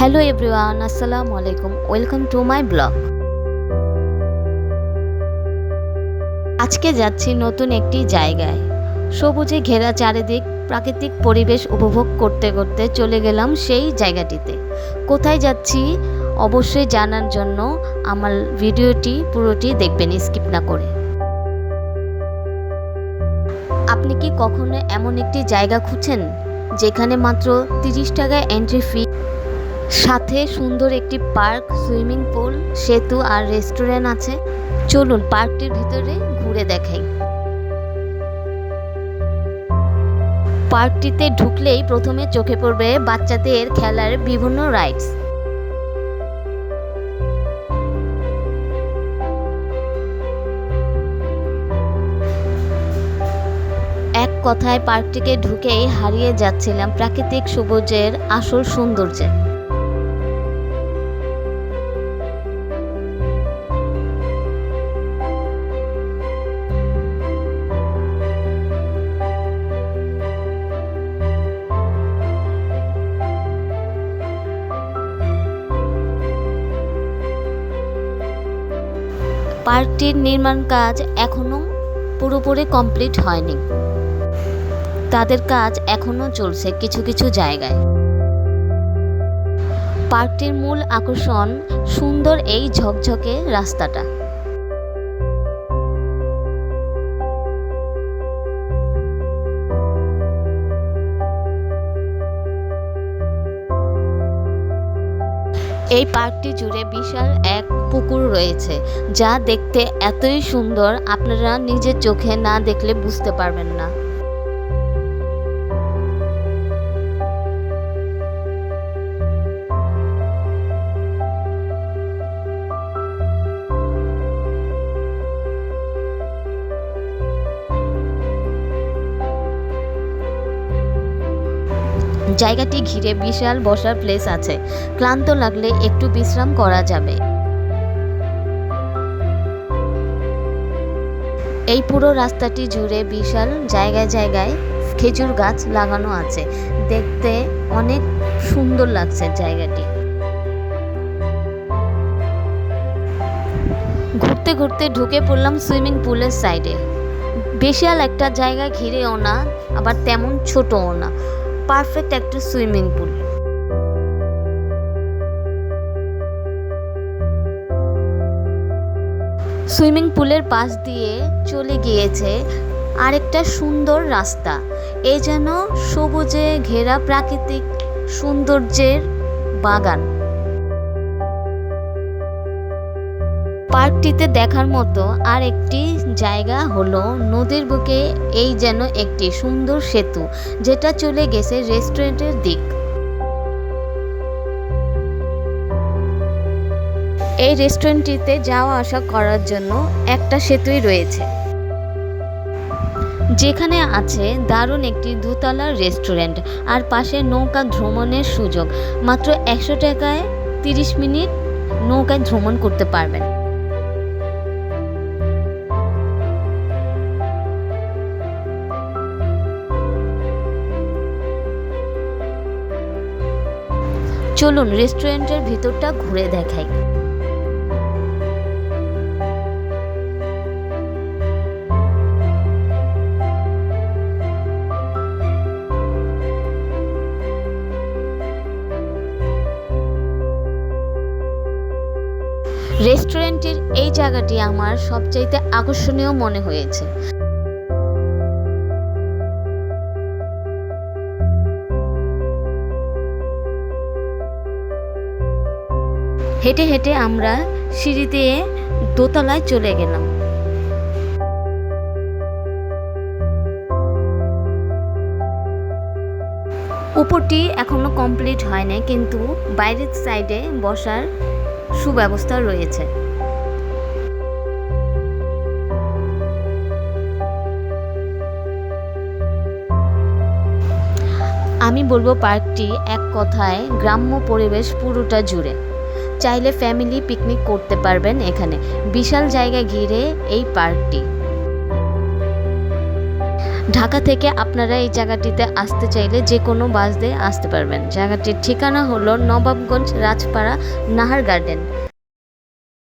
Hello everyone, আসসালামু আলাইকুম। Welcome to my blog. আজকে যাচ্ছি নতুন একটি জায়গায়। সবুজে ঘেরা চারিদিক, প্রাকৃতিক পরিবেশ উপভোগ করতে করতে চলে গেলাম সেই জায়গাটিতে। কোথায় যাচ্ছি অবশ্যই জানার জন্য আমার ভিডিওটি পুরোটি দেখবেন, স্কিপ না করে। আপনি কি কখনো এমন একটি জায়গা খুঁজছেন যেখানে মাত্র 30 টাকায় এন্ট্রি ফি, সাথে সুন্দর একটি পার্ক, সুইমিং পুল, সেতু আর রেস্টুরেন্ট আছে? চলুন পার্কটির ভিতরে ঘুরে দেখাই। পার্কটিতে ঢুকলেই প্রথমে চোখে পড়বে বাচ্চাদের খেলার বিভিন্ন রাইডস। এক কথায় পার্কটিকে ঢুকেই হারিয়ে যাচ্ছিলাম প্রাকৃতিক সবুজের আসল সৌন্দর্যে। পার্কটির নির্মাণ কাজ এখনো পুরোপুরি কমপ্লিট হয়নি। তাদের কাজ এখনো চলছে কিছু কিছু জায়গায়। পার্কটির মূল আকর্ষণ সুন্দর এই ঝকঝকে রাস্তাটা। এই পার্কটি জুড়ে বিশাল এক পুকুর রয়েছে, যা দেখতে এতই সুন্দর আপনারা নিজের চোখে না দেখলে বুঝতে পারবেন না। জায়গাটি ঘিরে বিশাল বসার প্লেস আছে, ক্লান্ত লাগলে একটু বিশ্রাম করা যাবে। এই পুরো রাস্তাটি জুড়ে বিশাল জায়গায় জায়গায় খেজুর গাছ লাগানো আছে, দেখতে অনেক সুন্দর লাগছে জায়গাটি। ঘুরতে ঘুরতে ঢুকে পড়লাম সুইমিং পুলের সাইডে। বিশাল একটা জায়গা ঘিরেও না, আবার তেমন ছোটও না, পারফেক্ট একটা সুইমিং পুল। সুইমিং পুলের পাশ দিয়ে চলে গিয়েছে আরেকটা সুন্দর রাস্তা। এ যেন সবুজে ঘেরা প্রাকৃতিক সৌন্দর্যের বাগান। পার্কটিতে দেখার মতো আর একটি জায়গা হলো নদীর বুকে এই যেন একটি সুন্দর সেতু, যেটা চলে গেছে রেস্টুরেন্টের দিক। এই রেস্টুরেন্টটিতে যাওয়া আসা করার জন্য একটা সেতুই রয়েছে, যেখানে আছে দারুণ একটি দোতলার রেস্টুরেন্ট আর পাশে নৌকা ভ্রমণের সুযোগ। মাত্র 100 টাকায় 30 মিনিট নৌকায় ভ্রমণ করতে পারবেন। চলুন রেস্টুরেন্টের ভিতরটা ঘুরে দেখাই। রেস্টুরেন্টের এই জায়গাটি আমার সবচাইতে আকর্ষণীয় মনে হয়েছে। হেঁটে হেঁটে আমরা সিঁড়ি দিয়ে দোতলায় চলে গেলাম। উপরটি এখনো কমপ্লিট হয়নি, কিন্তু বাইরের সাইডে বসার সুব্যবস্থা রয়েছে। আমি বলবো পার্কটি এক কথায় গ্রাম্য পরিবেশ পুরোটা জুড়ে। চাইলে ফ্যামিলি পিকনিক করতে পারবেন এখানে। বিশাল জায়গা ঘিরে এই পার্কটি। ঢাকা থেকে আপনারা এই জায়গাটিতে আসতে চাইলে যে কোনো বাস দিয়ে আসতে পারবেন। জায়গাটির ঠিকানা হলো নবাবগঞ্জ রাজপাড়া নাহার গার্ডেন।